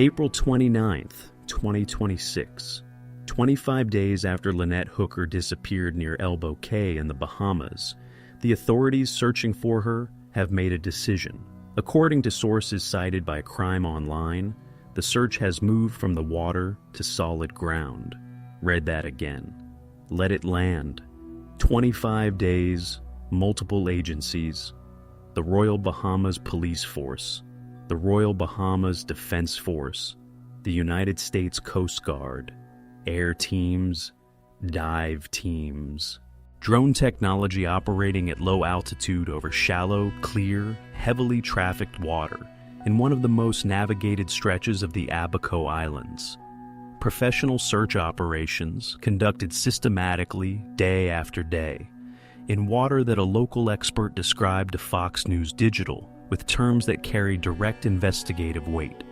April 29th, 2026. 25 days after Lynette Hooker disappeared near Elbow Cay in the Bahamas, the authorities searching for her have made a decision. According to sources cited by Crime Online, the search has moved from the water to solid ground. Read that again. Let it land. 25 days, multiple agencies, the Royal Bahamas Police Force, the Royal Bahamas Defence Force, the United States Coast Guard, air teams, dive teams, drone technology operating at low altitude over shallow, clear, heavily trafficked water in one of the most navigated stretches of the Abaco Islands. Professional search operations conducted systematically day after day in water that a local expert described to Fox News Digital with terms that carry direct investigative weight.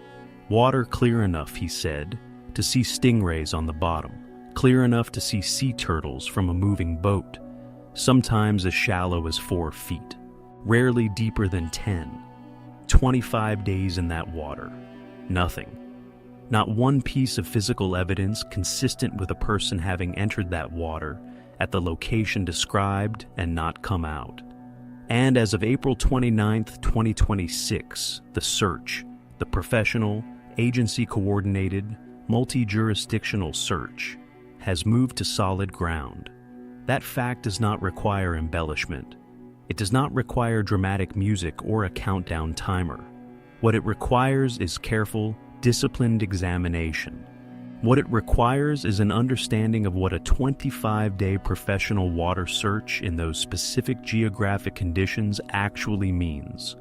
Water clear enough, he said, to see stingrays on the bottom, clear enough to see sea turtles from a moving boat, sometimes as shallow as 4 feet, rarely deeper than 10. 25 days in that water. Nothing. Not one piece of physical evidence consistent with a person having entered that water at the location described and not come out. And as of April 29th, 2026, the search, the professional, agency-coordinated, multi-jurisdictional search, has moved to solid ground. That fact does not require embellishment. It does not require dramatic music or a countdown timer. What it requires is careful, disciplined examination. What it requires is an understanding of what a 25-day professional water search in those specific geographic conditions actually means.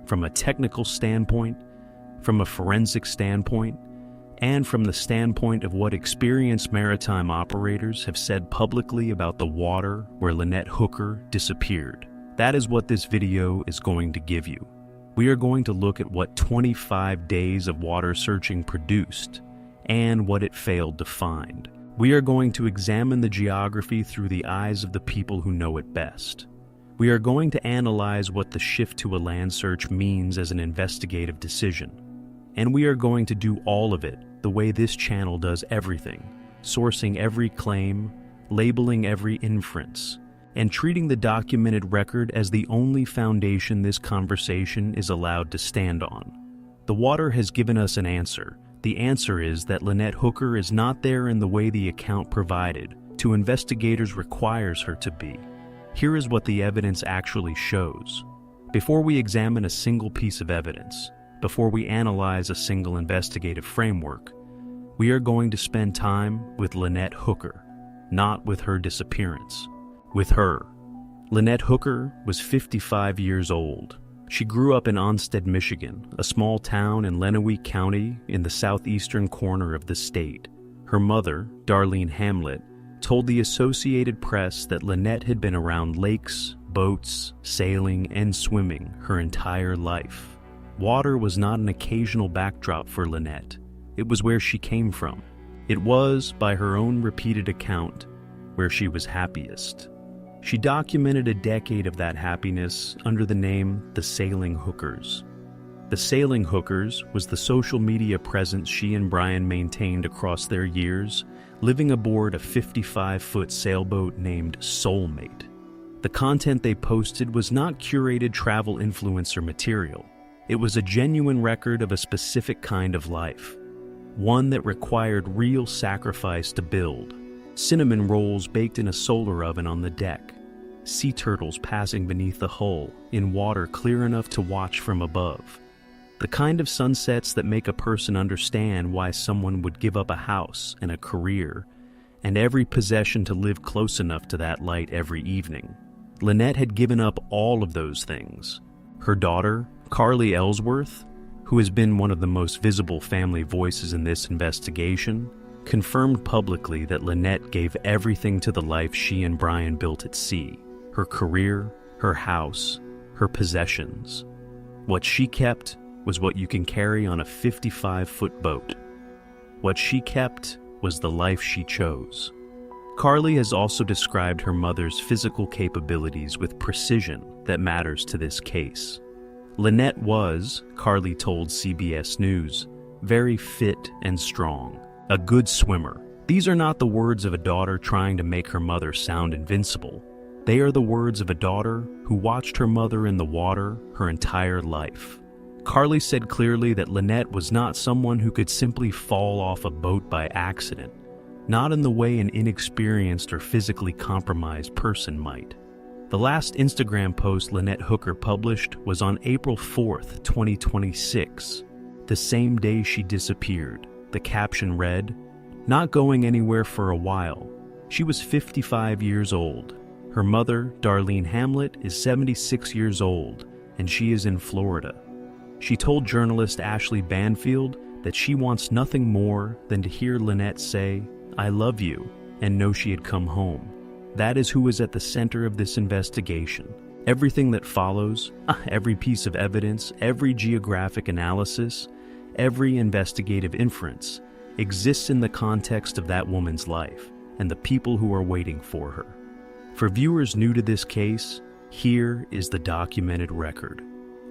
From a technical standpoint, from a forensic standpoint, and from the standpoint of what experienced maritime operators have said publicly about the water where Lynette Hooker disappeared. That is what this video is going to give you. We are going to look at what 25 days of water searching produced and what it failed to find. We are going to examine the geography through the eyes of the people who know it best. We are going to analyze what the shift to a land search means as an investigative decision. And we are going to do all of it the way this channel does everything, sourcing every claim, labeling every inference, and treating the documented record as the only foundation this conversation is allowed to stand on. The water has given us an answer. The answer is that Lynette Hooker is not there in the way the account provided to investigators requires her to be. Here is what the evidence actually shows. Before we examine a single piece of evidence, before we analyze a single investigative framework, we are going to spend time with Lynette Hooker, not with her disappearance. With her. Lynette Hooker was 55 years old. She grew up in Onstead, Michigan, a small town in Lenawee County in the southeastern corner of the state. Her mother, Darlene Hamlet, told the Associated Press that Lynette had been around lakes, boats, sailing, and swimming her entire life. Water was not an occasional backdrop for Lynette. It was where she came from. It was, by her own repeated account, where she was happiest. She documented a decade of that happiness under the name The Sailing Hookers. The Sailing Hookers was the social media presence she and Brian maintained across their years, living aboard a 55-foot sailboat named Soulmate. The content they posted was not curated travel influencer material. It was a genuine record of a specific kind of life, one that required real sacrifice to build. Cinnamon rolls baked in a solar oven on the deck, sea turtles passing beneath the hull in water clear enough to watch from above. The kind of sunsets that make a person understand why someone would give up a house and a career and every possession to live close enough to that light every evening. Lynette had given up all of those things. Her daughter, Carly Ellsworth, who has been one of the most visible family voices in this investigation, confirmed publicly that Lynette gave everything to the life she and Brian built at sea. Her career, her house, her possessions. What she kept was what you can carry on a 55-foot boat. What she kept was the life she chose. Carly has also described her mother's physical capabilities with precision that matters to this case. Lynette was, Carly told CBS News, very fit and strong, a good swimmer. These are not the words of a daughter trying to make her mother sound invincible. They are the words of a daughter who watched her mother in the water her entire life. Carly said clearly that Lynette was not someone who could simply fall off a boat by accident, not in the way an inexperienced or physically compromised person might. The last Instagram post Lynette Hooker published was on April 4th, 2026, the same day she disappeared. The caption read, "Not going anywhere for a while. She was 55 years old. Her mother, Darlene Hamlet, is 76 years old, and she is in Florida." She told journalist Ashley Banfield that she wants nothing more than to hear Lynette say, "I love you," and know she had come home. That is who is at the center of this investigation. Everything that follows, every piece of evidence, every geographic analysis, every investigative inference, exists in the context of that woman's life and the people who are waiting for her. For viewers new to this case, here is the documented record.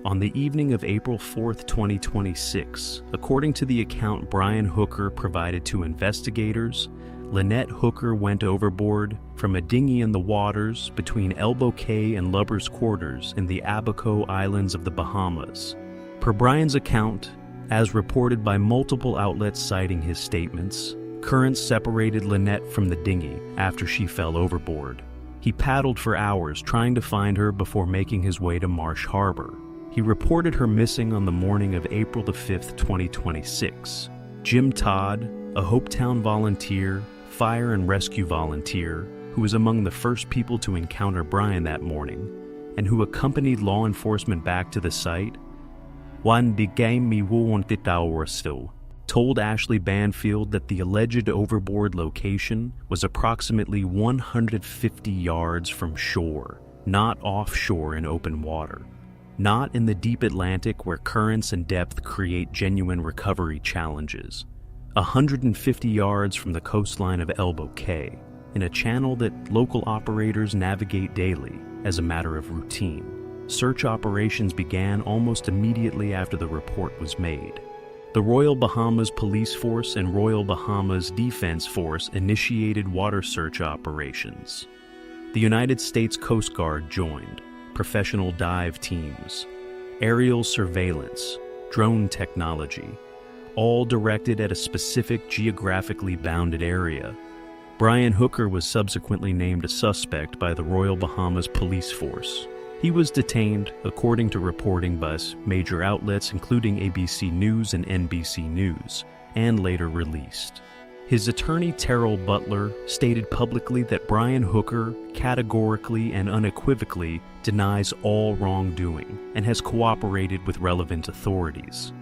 On the evening of April 4th, 2026, according to the account Brian Hooker provided to investigators, Lynette Hooker went overboard from a dinghy in the waters between Elbow Cay and Lubbers Quarters in the Abaco Islands of the Bahamas. Per Brian's account, as reported by multiple outlets citing his statements, currents separated Lynette from the dinghy after she fell overboard. He paddled for hours trying to find her before making his way to Marsh Harbor. He reported her missing on the morning of April the 5th, 2026. Jim Todd, a Hopetown volunteer, fire and rescue volunteer, who was among the first people to encounter Brian that morning, and who accompanied law enforcement back to the site, told Ashley Banfield that the alleged overboard location was approximately 150 yards from shore, not offshore in open water, not in the deep Atlantic where currents and depth create genuine recovery challenges. 150 yards from the coastline of Elbow Cay, in a channel that local operators navigate daily as a matter of routine. Search operations began almost immediately after the report was made. The Royal Bahamas Police Force and Royal Bahamas Defence Force initiated water search operations. The United States Coast Guard joined, professional dive teams, aerial surveillance, drone technology, all directed at a specific geographically bounded area. Brian Hooker was subsequently named a suspect by the Royal Bahamas Police Force. He was detained, according to reporting by major outlets including ABC News and NBC News, and later released. His attorney Terrell Butler stated publicly that Brian Hooker categorically and unequivocally denies all wrongdoing and has cooperated with relevant authorities.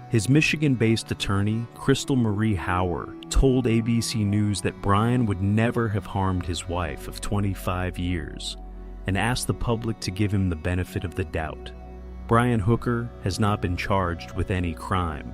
His Michigan-based attorney, Crystal Marie Hauer, told ABC News that Brian would never have harmed his wife of 25 years and asked the public to give him the benefit of the doubt. Brian Hooker has not been charged with any crime.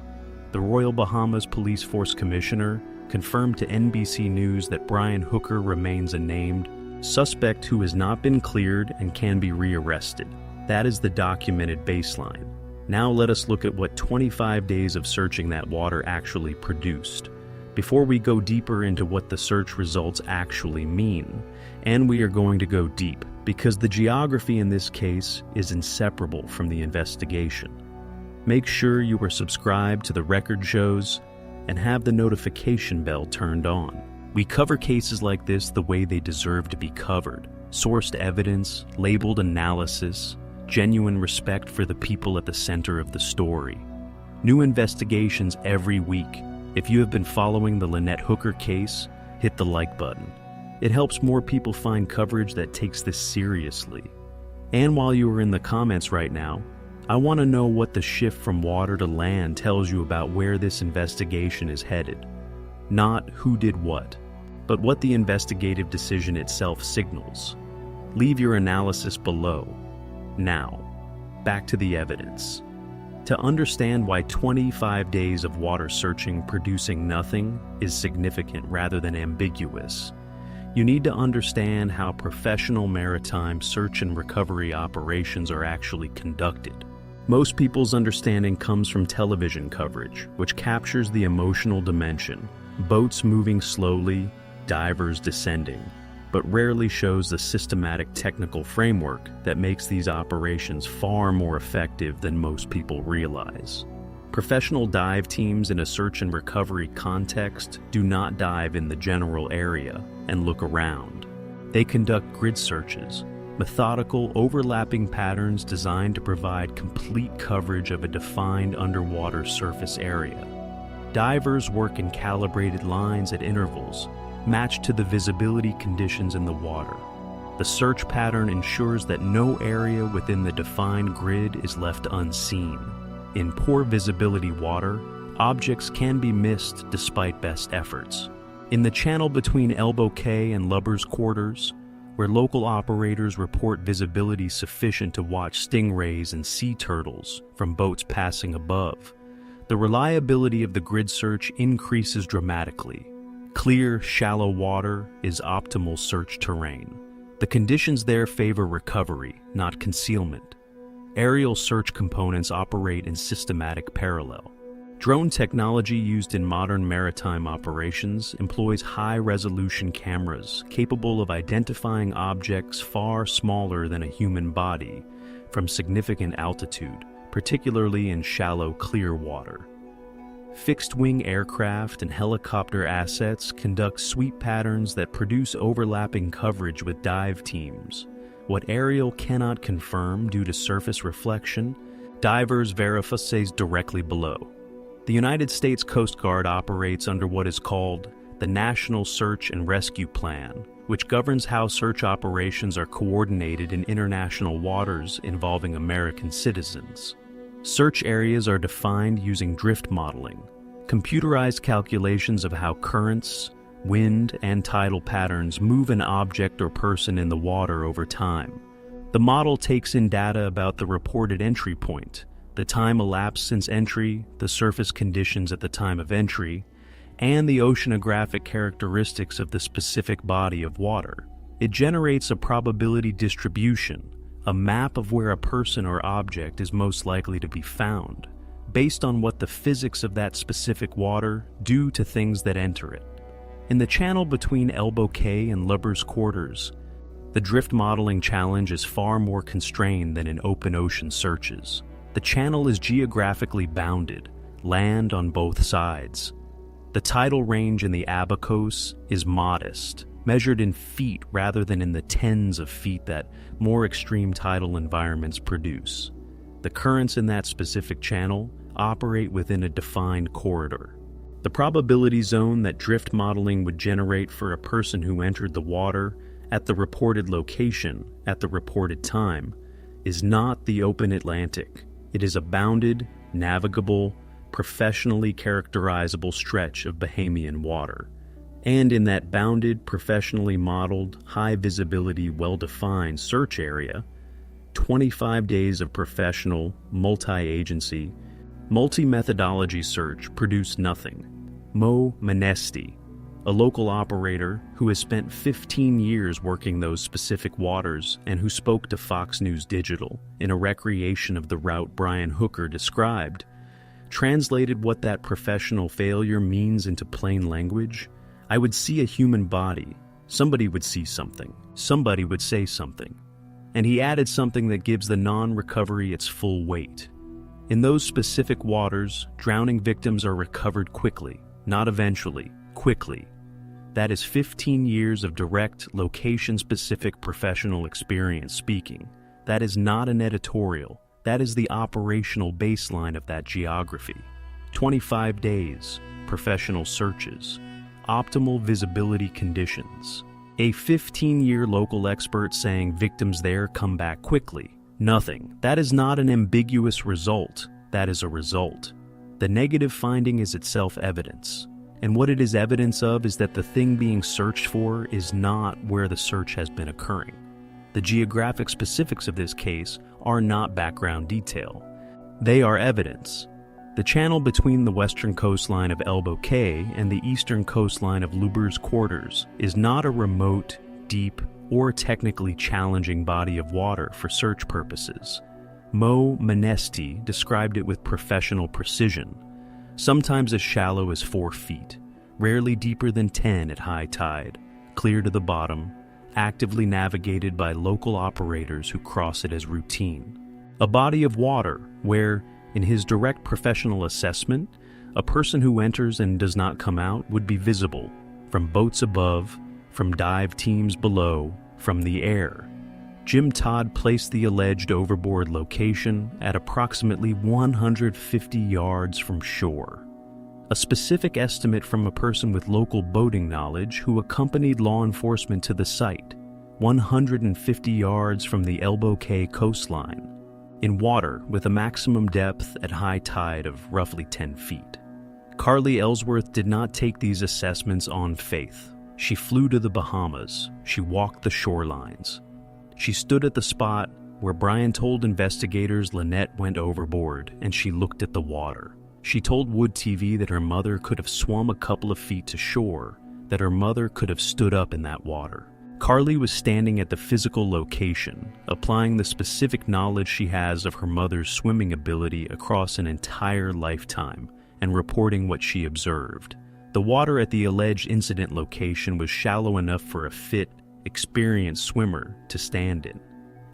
The Royal Bahamas Police Force Commissioner confirmed to NBC News that Brian Hooker remains a named suspect who has not been cleared and can be rearrested. That is the documented baseline. Now let us look at what 25 days of searching that water actually produced, before we go deeper into what the search results actually mean. And we are going to go deep, because the geography in this case is inseparable from the investigation. Make sure you are subscribed to the record shows and have the notification bell turned on. We cover cases like this the way they deserve to be covered: sourced evidence, labeled analysis, genuine respect for the people at the center of the story. New investigations every week. If you have been following the Lynette Hooker case, hit the like button. It helps more people find coverage that takes this seriously. And while you are in the comments right now, I want to know what the shift from water to land tells you about where this investigation is headed. Not who did what, but what the investigative decision itself signals. Leave your analysis below. Now, back to the evidence. To understand why 25 days of water searching producing nothing is significant rather than ambiguous, you need to understand how professional maritime search and recovery operations are actually conducted. Most people's understanding comes from television coverage, which captures the emotional dimension, boats moving slowly, divers descending, but rarely shows the systematic technical framework that makes these operations far more effective than most people realize. Professional dive teams in a search and recovery context do not dive in the general area and look around. They conduct grid searches, methodical, overlapping patterns designed to provide complete coverage of a defined underwater surface area. Divers work in calibrated lines at intervals, matched to the visibility conditions in the water. The search pattern ensures that no area within the defined grid is left unseen. In poor visibility water, objects can be missed despite best efforts. In the channel between Elbow Cay and Lubbers Quarters, where local operators report visibility sufficient to watch stingrays and sea turtles from boats passing above, the reliability of the grid search increases dramatically. Clear, shallow water is optimal search terrain. The conditions there favor recovery, not concealment. Aerial search components operate in systematic parallel. Drone technology used in modern maritime operations employs high-resolution cameras capable of identifying objects far smaller than a human body from significant altitude, particularly in shallow, clear water. Fixed-wing aircraft and helicopter assets conduct sweep patterns that produce overlapping coverage with dive teams. What aerial cannot confirm due to surface reflection, divers verify directly below. The United States Coast Guard operates under what is called the National Search and Rescue Plan, which governs how search operations are coordinated in international waters involving American citizens. Search areas are defined using drift modeling, computerized calculations of how currents, wind, and tidal patterns move an object or person in the water over time. The model takes in data about the reported entry point, the time elapsed since entry, the surface conditions at the time of entry, and the oceanographic characteristics of the specific body of water. It generates a probability distribution, a map of where a person or object is most likely to be found, based on what the physics of that specific water do to things that enter it. In the channel between Elbow Cay and Lubbers Quarters, the drift modeling challenge is far more constrained than in open ocean searches. The channel is geographically bounded, land on both sides. The tidal range in the Abacos is modest, measured in feet rather than in the tens of feet that more extreme tidal environments produce. The currents in that specific channel operate within a defined corridor. The probability zone that drift modeling would generate for a person who entered the water at the reported location at the reported time is not the open Atlantic. It is a bounded, navigable, professionally characterizable stretch of Bahamian water. And in that bounded, professionally modeled, high-visibility, well-defined search area, 25 days of professional, multi-agency, multi-methodology search produced nothing. Mo Manesti, a local operator who has spent 15 years working those specific waters and who spoke to Fox News Digital in a recreation of the route Brian Hooker described, translated what that professional failure means into plain language. I would see a human body, somebody would see something, somebody would say something. And he added something that gives the non-recovery its full weight. In those specific waters, drowning victims are recovered quickly, not eventually, quickly. That is 15 years of direct, location-specific professional experience speaking. That is not an editorial. That is the operational baseline of that geography. 25 days, professional searches, optimal visibility conditions. A 15-year local expert saying victims there come back quickly. Nothing. That is not an ambiguous result. That is a result. The negative finding is itself evidence. And what it is evidence of is that the thing being searched for is not where the search has been occurring. The geographic specifics of this case are not background detail. They are evidence. The channel between the western coastline of Elbow Cay and the eastern coastline of Lubbers Quarters is not a remote, deep, or technically challenging body of water for search purposes. Mo Monesti described it with professional precision, sometimes as shallow as 4 feet, rarely deeper than 10 at high tide, clear to the bottom, actively navigated by local operators who cross it as routine. A body of water where, in his direct professional assessment, a person who enters and does not come out would be visible from boats above, from dive teams below, from the air. Jim Todd placed the alleged overboard location at approximately 150 yards from shore. A specific estimate from a person with local boating knowledge who accompanied law enforcement to the site, 150 yards from the Elbow Cay coastline, in water with a maximum depth at high tide of roughly 10 feet. Carly Ellsworth did not take these assessments on faith. She flew to the Bahamas. She walked the shorelines. She stood at the spot where Brian told investigators Lynette went overboard, and she looked at the water. She told Wood TV that her mother could have swum a couple of feet to shore, that her mother could have stood up in that water. Carly was standing at the physical location, applying the specific knowledge she has of her mother's swimming ability across an entire lifetime, and reporting what she observed. The water at the alleged incident location was shallow enough for a fit, experienced swimmer to stand in.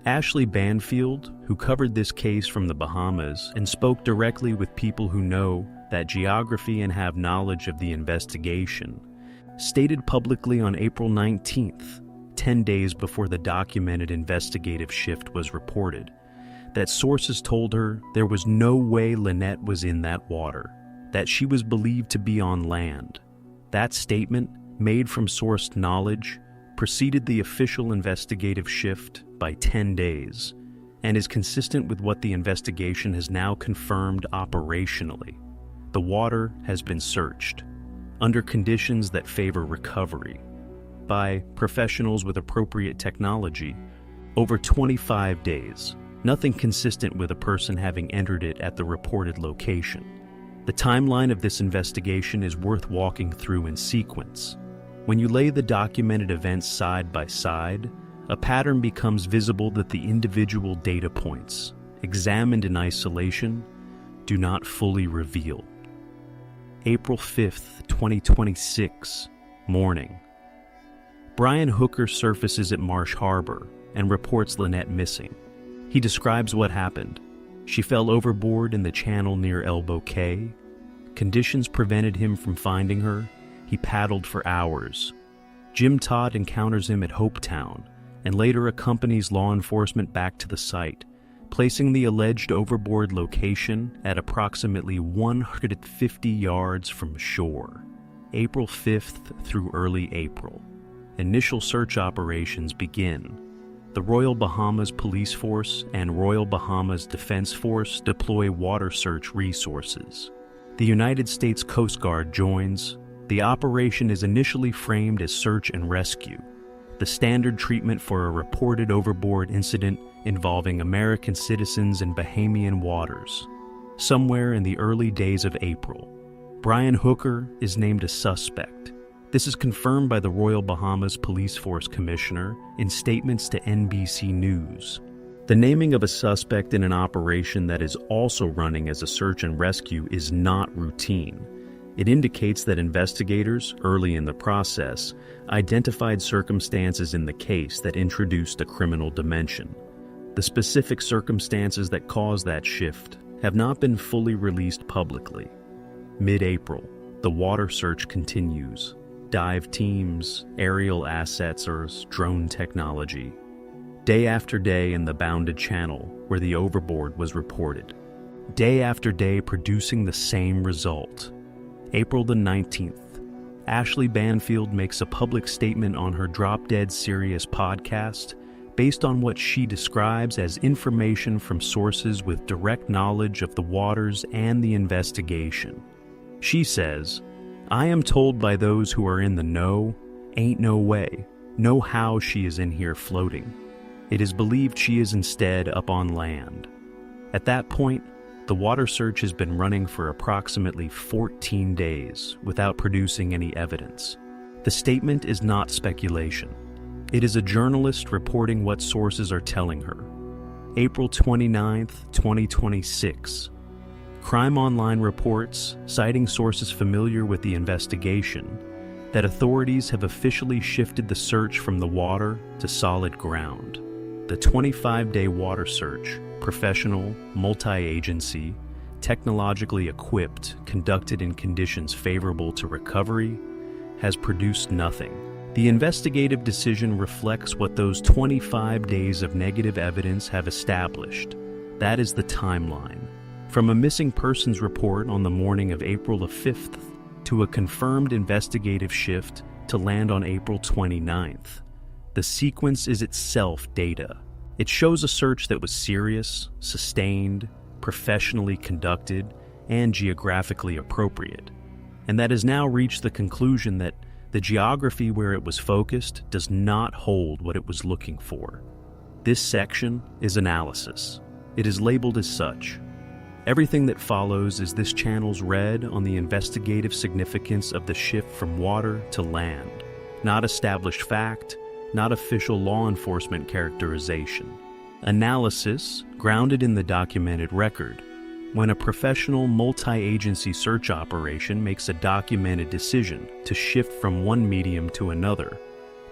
Ashley Banfield, who covered this case from the Bahamas and spoke directly with people who know that geography and have knowledge of the investigation, stated publicly on April 19th, 10 days before the documented investigative shift was reported, that sources told her there was no way Lynette was in that water, that she was believed to be on land. That statement, made from sourced knowledge, preceded the official investigative shift by 10 days and is consistent with what the investigation has now confirmed operationally. The water has been searched, under conditions that favor recovery, by professionals with appropriate technology, over 25 days, nothing consistent with a person having entered it at the reported location. The timeline of this investigation is worth walking through in sequence. When you lay the documented events side by side, a pattern becomes visible that the individual data points, examined in isolation, do not fully reveal. April 5th, 2026, morning. Brian Hooker surfaces at Marsh Harbor and reports Lynette missing. He describes what happened. She fell overboard in the channel near Elbow Cay. Conditions prevented him from finding her. He paddled for hours. Jim Todd encounters him at Hopetown and later accompanies law enforcement back to the site, placing the alleged overboard location at approximately 150 yards from shore. April 5th through early April. Initial search operations begin. The Royal Bahamas Police Force and Royal Bahamas Defence Force deploy water search resources. The United States Coast Guard joins. The operation is initially framed as search and rescue, the standard treatment for a reported overboard incident involving American citizens in Bahamian waters. Somewhere in the early days of April, Brian Hooker is named a suspect. This is confirmed by the Royal Bahamas Police Force Commissioner in statements to NBC News. The naming of a suspect in an operation that is also running as a search and rescue is not routine. It indicates that investigators, early in the process, identified circumstances in the case that introduced a criminal dimension. The specific circumstances that caused that shift have not been fully released publicly. Mid-April, the water search continues. Dive teams, aerial assets, or drone technology. Day after day in the bounded channel where the overboard was reported. Day after day producing the same result. April the 19th, Ashley Banfield makes a public statement on her Drop Dead Serious podcast based on what she describes as information from sources with direct knowledge of the waters and the investigation. She says, "I am told by those who are in the know, ain't no way, no how she is in here floating. It is believed she is instead up on land." At that point, the water search has been running for approximately 14 days without producing any evidence. The statement is not speculation. It is a journalist reporting what sources are telling her. April 29, 2026. Crime Online reports, citing sources familiar with the investigation, that authorities have officially shifted the search from the water to solid ground. The 25-day water search, professional, multi-agency, technologically equipped, conducted in conditions favorable to recovery, has produced nothing. The investigative decision reflects what those 25 days of negative evidence have established. That is the timeline. From a missing persons report on the morning of April 5th to a confirmed investigative shift to land on April 29th. The sequence is itself data. It shows a search that was serious, sustained, professionally conducted, and geographically appropriate, and that has now reached the conclusion that the geography where it was focused does not hold what it was looking for. This section is analysis. It is labeled as such. Everything that follows is this channel's read on the investigative significance of the shift from water to land, not established fact, not official law enforcement characterization. Analysis, grounded in the documented record. When a professional multi-agency search operation makes a documented decision to shift from one medium to another,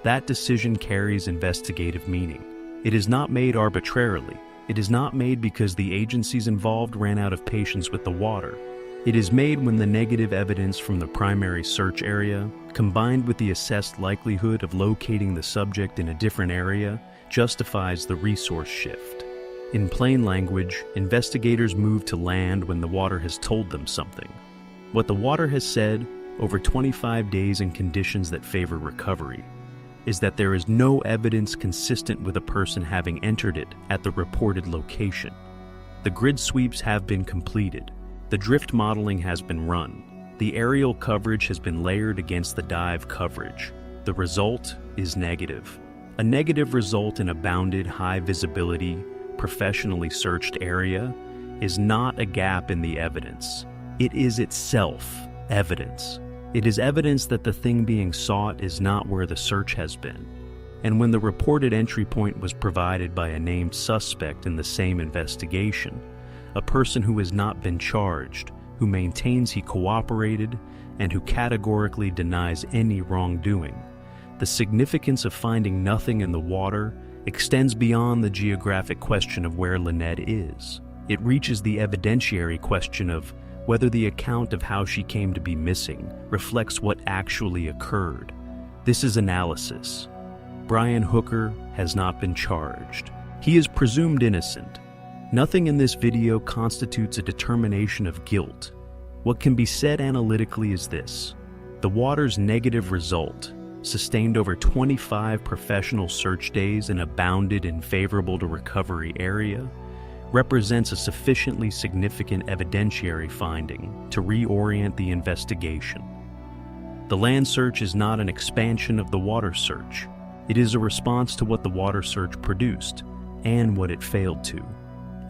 that decision carries investigative meaning. It is not made arbitrarily. It is not made because the agencies involved ran out of patience with the water. It is made when the negative evidence from the primary search area, combined with the assessed likelihood of locating the subject in a different area, justifies the resource shift. In plain language, investigators move to land when the water has told them something. What the water has said, over 25 days in conditions that favor recovery, is that there is no evidence consistent with a person having entered it at the reported location. The grid sweeps have been completed. The drift modeling has been run. The aerial coverage has been layered against the dive coverage. The result is negative. A negative result in a bounded, high-visibility, professionally searched area is not a gap in the evidence. It is itself evidence. It is evidence that the thing being sought is not where the search has been. And when the reported entry point was provided by a named suspect in the same investigation, a person who has not been charged, who maintains he cooperated, and who categorically denies any wrongdoing, the significance of finding nothing in the water extends beyond the geographic question of where Lynette is. It reaches the evidentiary question of whether the account of how she came to be missing reflects what actually occurred. This is analysis. Brian Hooker has not been charged. He is presumed innocent. Nothing in this video constitutes a determination of guilt. What can be said analytically is this: the water's negative result, sustained over 25 professional search days in a bounded and favorable to recovery area, represents a sufficiently significant evidentiary finding to reorient the investigation. The land search is not an expansion of the water search. It is a response to what the water search produced and what it failed to.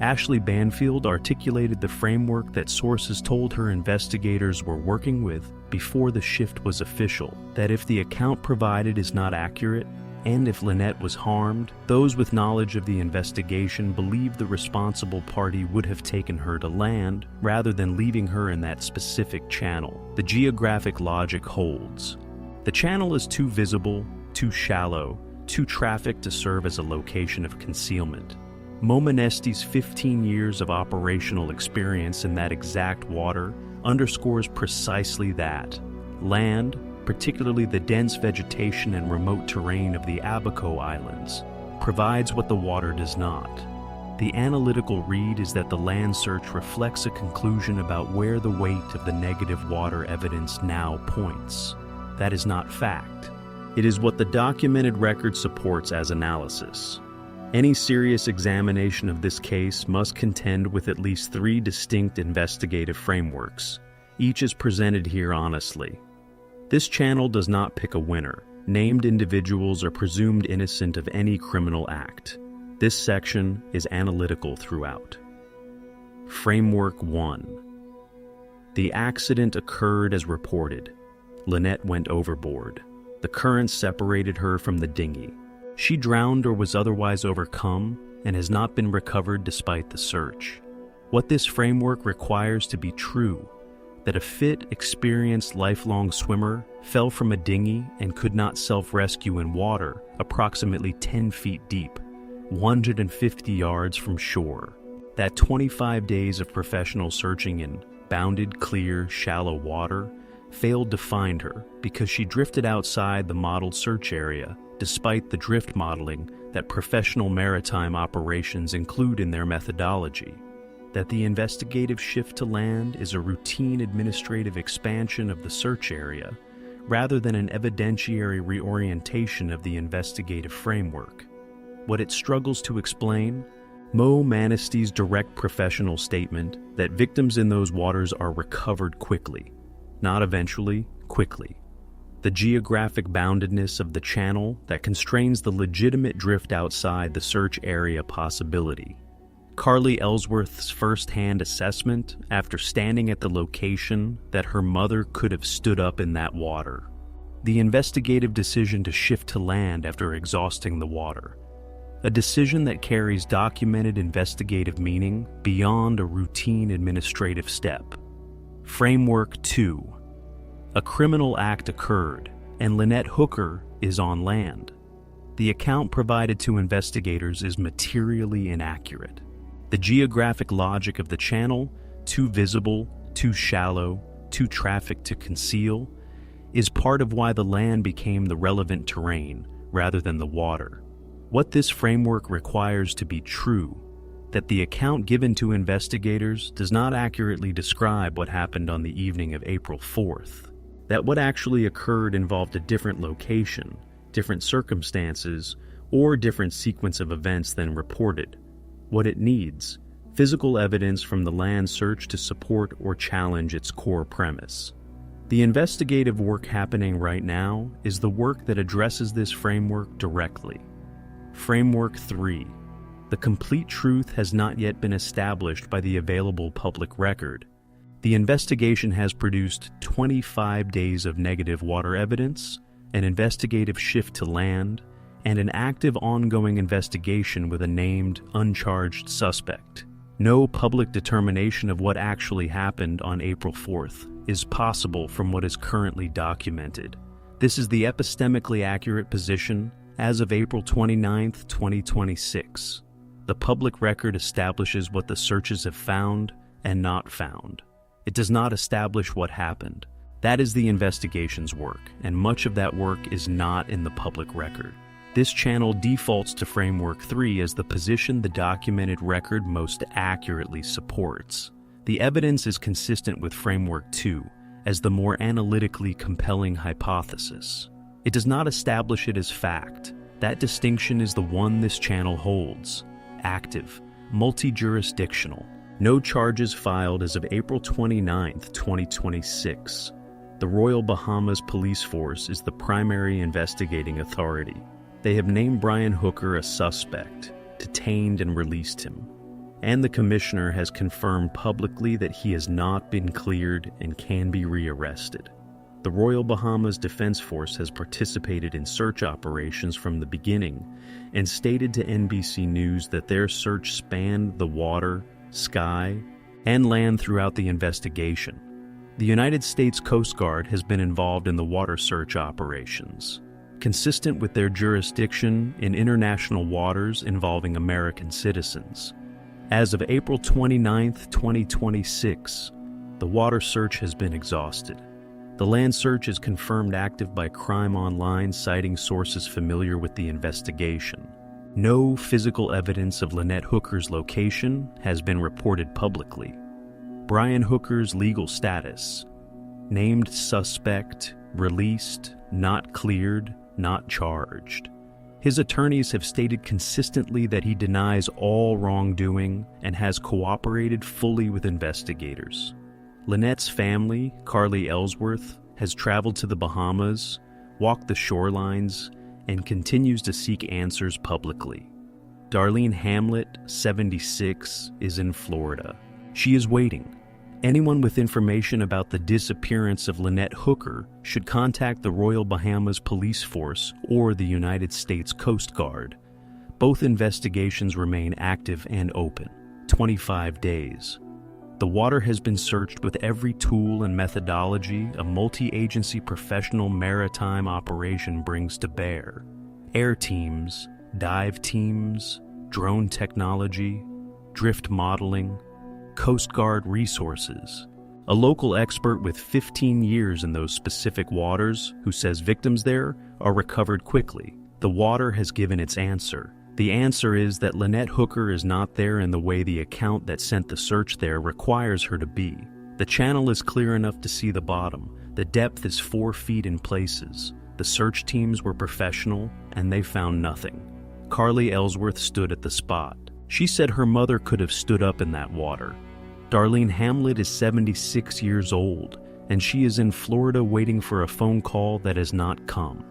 Ashley Banfield articulated the framework that sources told her investigators were working with before the shift was official, that if the account provided is not accurate, and if Lynette was harmed, those with knowledge of the investigation believe the responsible party would have taken her to land rather than leaving her in that specific channel. The geographic logic holds. The channel is too visible, too shallow, too trafficked to serve as a location of concealment. Momanesti's 15 years of operational experience in that exact water underscores precisely that. Land, particularly the dense vegetation and remote terrain of the Abaco Islands, provides what the water does not. The analytical read is that the land search reflects a conclusion about where the weight of the negative water evidence now points. That is not fact. It is what the documented record supports as analysis. Any serious examination of this case must contend with at least 3 distinct investigative frameworks. Each is presented here honestly. This channel does not pick a winner. Named individuals are presumed innocent of any criminal act. This section is analytical throughout. Framework 1. The accident occurred as reported. Lynette went overboard. The current separated her from the dinghy. She drowned or was otherwise overcome, and has not been recovered despite the search. What this framework requires to be true: that a fit, experienced, lifelong swimmer fell from a dinghy and could not self-rescue in water approximately 10 feet deep, 150 yards from shore. That 25 days of professional searching in bounded, clear, shallow water failed to find her because she drifted outside the modeled search area despite the drift modeling that professional maritime operations include in their methodology. That the investigative shift to land is a routine administrative expansion of the search area rather than an evidentiary reorientation of the investigative framework. What it struggles to explain: Mo Manisty's direct professional statement that victims in those waters are recovered quickly, not eventually, quickly. The geographic boundedness of the channel that constrains the legitimate drift outside the search area possibility. Carly Ellsworth's first-hand assessment after standing at the location that her mother could have stood up in that water. The investigative decision to shift to land after exhausting the water. A decision that carries documented investigative meaning beyond a routine administrative step. Framework 2. A criminal act occurred, and Lynette Hooker is on land. The account provided to investigators is materially inaccurate. The geographic logic of the channel, too visible, too shallow, too trafficked to conceal, is part of why the land became the relevant terrain rather than the water. What this framework requires to be true: that the account given to investigators does not accurately describe what happened on the evening of April 4th. That what actually occurred involved a different location, different circumstances, or different sequence of events than reported. What it needs: physical evidence from the land search to support or challenge its core premise. The investigative work happening right now is the work that addresses this framework directly. Framework 3. The complete truth has not yet been established by the available public record. The investigation has produced 25 days of negative water evidence, an investigative shift to land, and an active ongoing investigation with a named, uncharged suspect. No public determination of what actually happened on April 4th is possible from what is currently documented. This is the epistemically accurate position as of April 29, 2026. The public record establishes what the searches have found and not found. It does not establish what happened. That is the investigation's work, and much of that work is not in the public record. This channel defaults to Framework 3 as the position the documented record most accurately supports. The evidence is consistent with Framework 2 as the more analytically compelling hypothesis. It does not establish it as fact. That distinction is the one this channel holds: active, multi-jurisdictional. No charges filed as of April 29, 2026. The Royal Bahamas Police Force is the primary investigating authority. They have named Brian Hooker a suspect, detained and released him. And the Commissioner has confirmed publicly that he has not been cleared and can be rearrested. The Royal Bahamas Defence Force has participated in search operations from the beginning and stated to NBC News that their search spanned the water, sky, and land throughout the investigation. The United States Coast Guard has been involved in the water search operations, consistent with their jurisdiction in international waters involving American citizens. As of April 29, 2026, the water search has been exhausted. The land search is confirmed active by Crime Online, citing sources familiar with the investigation. No physical evidence of Lynette Hooker's location has been reported publicly. Brian Hooker's legal status: named suspect, released, not cleared, not charged. His attorneys have stated consistently that he denies all wrongdoing and has cooperated fully with investigators. Lynette's family, Carly Ellsworth, has traveled to the Bahamas, walked the shorelines, and continues to seek answers publicly. Darlene Hamlet, 76, is in Florida. She is waiting. Anyone with information about the disappearance of Lynette Hooker should contact the Royal Bahamas Police Force or the United States Coast Guard. Both investigations remain active and open. 25 days. The water has been searched with every tool and methodology a multi-agency professional maritime operation brings to bear. Air teams, dive teams, drone technology, drift modeling, Coast Guard resources. A local expert with 15 years in those specific waters who says victims there are recovered quickly. The water has given its answer. The answer is that Lynette Hooker is not there in the way the account that sent the search there requires her to be. The channel is clear enough to see the bottom. The depth is 4 feet in places. The search teams were professional, and they found nothing. Carly Ellsworth stood at the spot. She said her mother could have stood up in that water. Darlene Hamlet is 76 years old, and she is in Florida waiting for a phone call that has not come.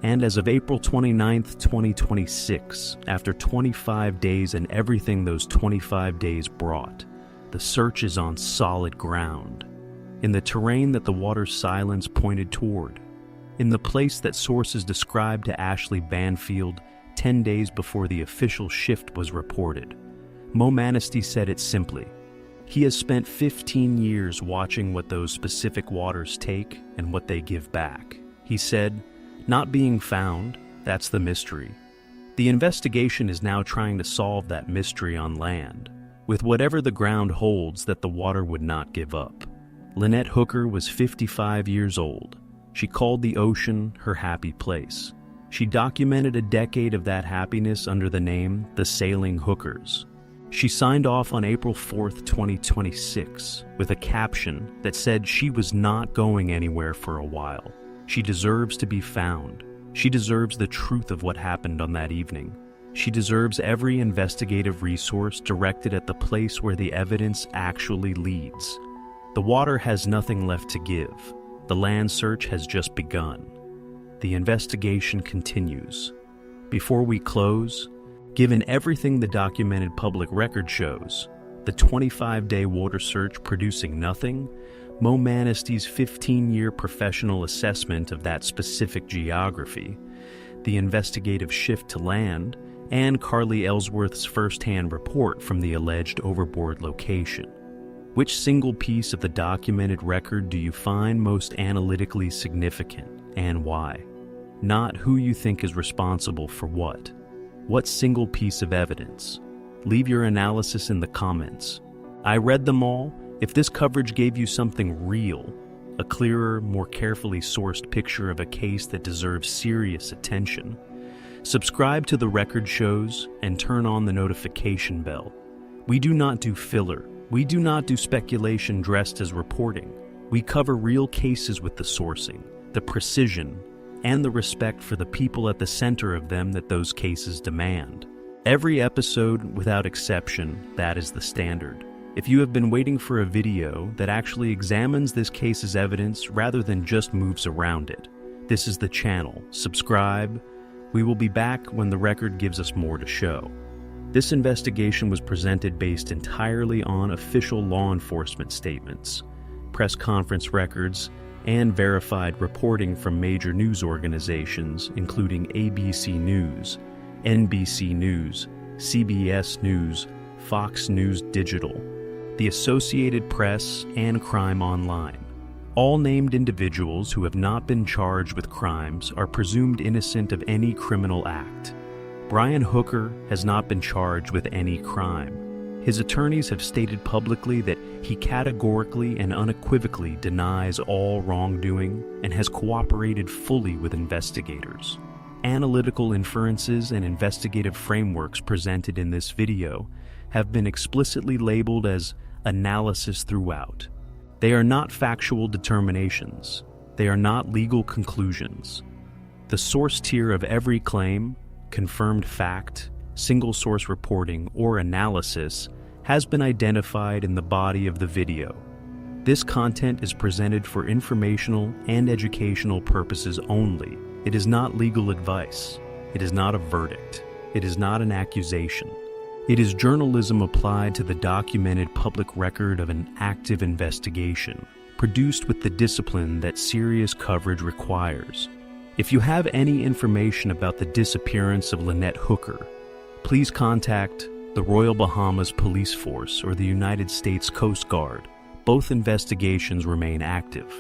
And as of April 29, 2026, after 25 days and everything those 25 days brought, the search is on solid ground. In the terrain that the water's silence pointed toward. In the place that sources described to Ashley Banfield 10 days before the official shift was reported. Mo Manistee said it simply. He has spent 15 years watching what those specific waters take and what they give back. He said, "Not being found, that's the mystery. The investigation is now trying to solve that mystery on land, with whatever the ground holds that the water would not give up." Lynette Hooker was 55 years old. She called the ocean her happy place. She documented a decade of that happiness under the name The Sailing Hookers. She signed off on April 4th, 2026, with a caption that said she was not going anywhere for a while. She deserves to be found. She deserves the truth of what happened on that evening. She deserves every investigative resource directed at the place where the evidence actually leads. The water has nothing left to give. The land search has just begun. The investigation continues. Before we close, given everything the documented public record shows, the 25-day water search producing nothing, Mo Manistee's 15-year professional assessment of that specific geography, the investigative shift to land, and Carly Ellsworth's first-hand report from the alleged overboard location. Which single piece of the documented record do you find most analytically significant, and why? Not who you think is responsible for what. What single piece of evidence? Leave your analysis in the comments. I read them all. If this coverage gave you something real, a clearer, more carefully sourced picture of a case that deserves serious attention, subscribe to the record shows and turn on the notification bell. We do not do filler. We do not do speculation dressed as reporting. We cover real cases with the sourcing, the precision, and the respect for the people at the center of them that those cases demand. Every episode, without exception, that is the standard. If you have been waiting for a video that actually examines this case's evidence rather than just moves around it, this is the channel. Subscribe. We will be back when the record gives us more to show. This investigation was presented based entirely on official law enforcement statements, press conference records, and verified reporting from major news organizations including ABC News, NBC News, CBS News, Fox News Digital, the Associated Press, and Crime Online. All named individuals who have not been charged with crimes are presumed innocent of any criminal act. Brian Hooker has not been charged with any crime. His attorneys have stated publicly that he categorically and unequivocally denies all wrongdoing and has cooperated fully with investigators. Analytical inferences and investigative frameworks presented in this video have been explicitly labeled as analysis throughout. They are not factual determinations. They are not legal conclusions. The source tier of every claim, confirmed fact, single source reporting, or analysis has been identified in the body of the video. This content is presented for informational and educational purposes only. It is not legal advice. It is not a verdict. It is not an accusation. It is journalism applied to the documented public record of an active investigation, produced with the discipline that serious coverage requires. If you have any information about the disappearance of Lynette Hooker, please contact the Royal Bahamas Police Force or the United States Coast Guard. Both investigations remain active.